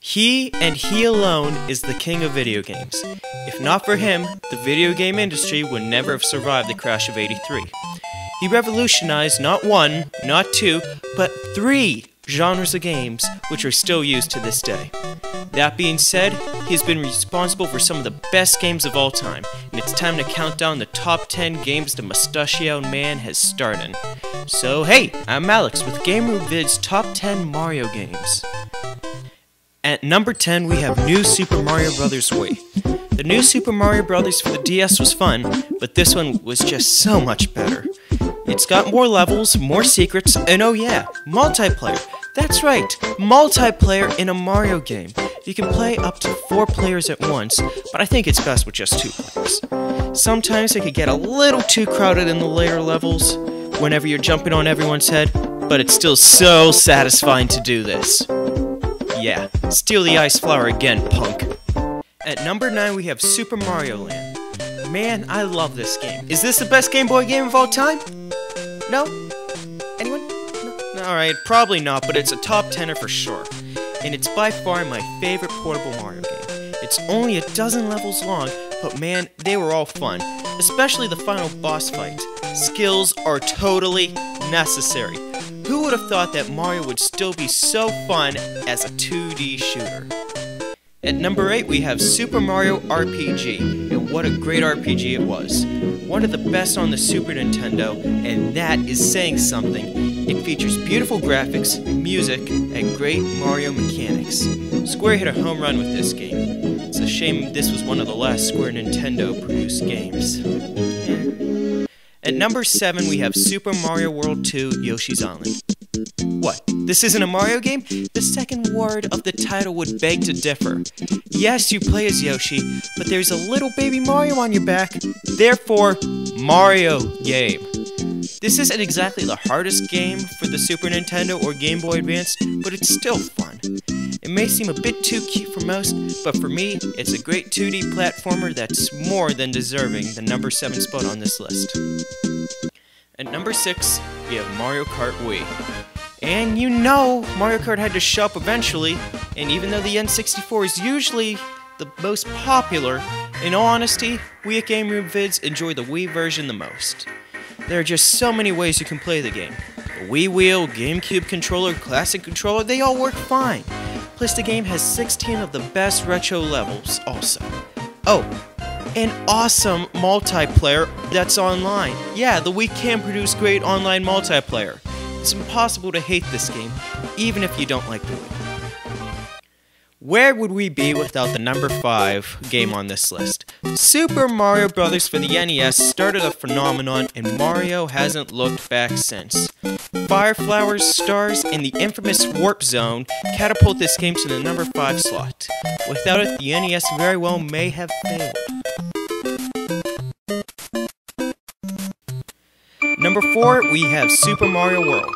He and he alone is the king of video games. If not for him, the video game industry would never have survived the crash of '83. He revolutionized not one, not two, but 3 genres of games, which are still used to this day. That being said, he's been responsible for some of the best games of all time, and it's time to count down the top 10 games the mustachioed man has starred in. So hey, I'm Alex with GameRootVid's Top 10 Mario Games. At number 10, we have New Super Mario Bros. Wii. The New Super Mario Bros. For the DS was fun, but this one was just so much better. It's got more levels, more secrets, and oh yeah, multiplayer. That's right, multiplayer in a Mario game. You can play up to 4 players at once, but I think it's best with just 2 players. Sometimes it could get a little too crowded in the later levels, whenever you're jumping on everyone's head, but it's still so satisfying to do this. Yeah, steal the ice flower again, punk. At number 9, we have Super Mario Land. Man, I love this game. Is this the best Game Boy game of all time? No? Anyone? No? Alright, probably not, but it's a top 10er for sure. And it's by far my favorite portable Mario game. It's only a dozen levels long, but man, they were all fun. Especially the final boss fight. Skills are totally necessary. Who would have thought that Mario would still be so fun as a 2D shooter? At number 8, we have Super Mario RPG, and what a great RPG it was. One of the best on the Super Nintendo, and that is saying something. It features beautiful graphics, music, and great Mario mechanics. Square hit a home run with this game. It's a shame this was one of the last Square Nintendo-produced games. At number 7, we have Super Mario World 2 Yoshi's Island. What? This isn't a Mario game? The second word of the title would beg to differ. Yes, you play as Yoshi, but there's a little baby Mario on your back. Therefore, Mario game. This isn't exactly the hardest game for the Super Nintendo or Game Boy Advance, but it's still fun. It may seem a bit too cute for most, but for me, it's a great 2D platformer that's more than deserving the number 7 spot on this list. At number 6, we have Mario Kart Wii. And you know, Mario Kart had to show up eventually, and even though the N64 is usually the most popular, in all honesty, we at GameRootVids enjoy the Wii version the most. There are just so many ways you can play the game. The Wii Wheel, GameCube controller, Classic controller, they all work fine. Plus the game has 16 of the best retro levels also. Oh, an awesome multiplayer that's online. Yeah, the Wii can produce great online multiplayer. It's impossible to hate this game, even if you don't like the Wii. Where would we be without the number 5 game on this list? Super Mario Bros. For the NES started a phenomenon, and Mario hasn't looked back since. Fire Flowers, Stars, and the infamous Warp Zone catapult this game to the number 5 slot. Without it, the NES very well may have failed. Number 4, we have Super Mario World.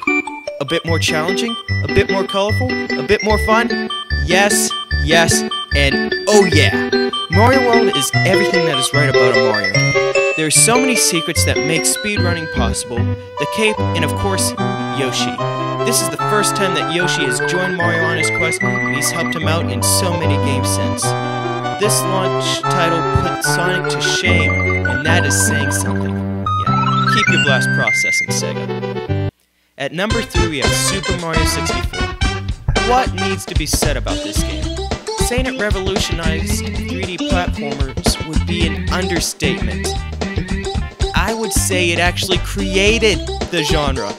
A bit more challenging, a bit more colorful, a bit more fun. Yes, yes, and oh yeah! Mario World is everything that is right about a Mario game. There are so many secrets that make speedrunning possible, the cape, and of course, Yoshi. This is the first time that Yoshi has joined Mario on his quest, and he's helped him out in so many games since. This launch title put Sonic to shame, and that is saying something. Yeah, keep your blast processing, Sega. At number 3, we have Super Mario 64. What needs to be said about this game? Saying it revolutionized 3D platformers would be an understatement. I would say it actually created the genre.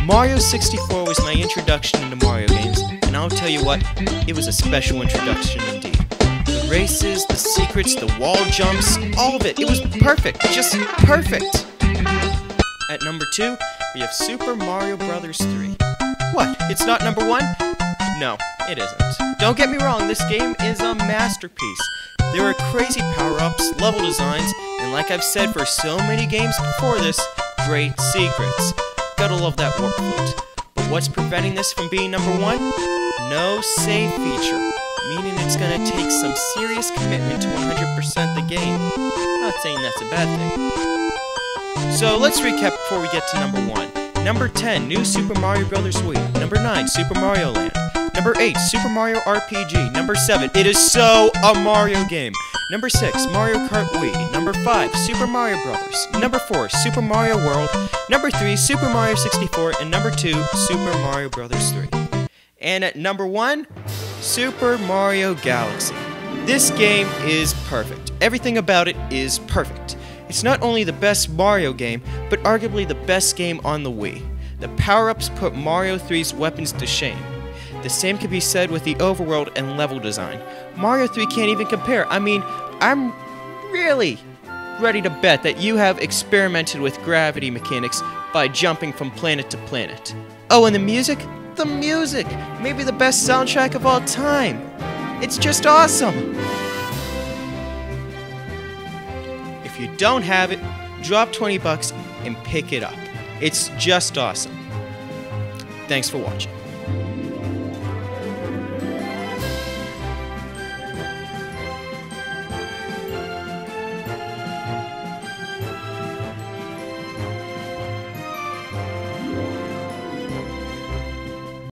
Mario 64 was my introduction into Mario games, and I'll tell you what, it was a special introduction indeed. The races, the secrets, the wall jumps, all of it was perfect, just perfect. At number 2, we have Super Mario Bros. 3. What, it's not number 1? No, it isn't. Don't get me wrong, this game is a masterpiece. There are crazy power-ups, level designs, and like I've said for so many games before this, great secrets. Gotta love that warp flute. But what's preventing this from being number 1? No save feature, meaning it's gonna take some serious commitment to 100% the game. Not saying that's a bad thing. So let's recap before we get to number 1. Number 10, New Super Mario Bros. Wii. Number 9, Super Mario Land. Number 8, Super Mario RPG. Number 7, it is so a Mario game. Number 6, Mario Kart Wii. Number 5, Super Mario Brothers. Number 4, Super Mario World. Number 3, Super Mario 64. And number 2, Super Mario Brothers 3. And at number 1, Super Mario Galaxy. This game is perfect. Everything about it is perfect. It's not only the best Mario game, but arguably the best game on the Wii. The power-ups put Mario 3's weapons to shame. The same can be said with the overworld and level design. Mario 3 can't even compare. I mean, I'm really ready to bet that you have experimented with gravity mechanics by jumping from planet to planet. Oh, and the music? The music! Maybe the best soundtrack of all time. It's just awesome! If you don't have it, drop 20 bucks and pick it up. It's just awesome. Thanks for watching.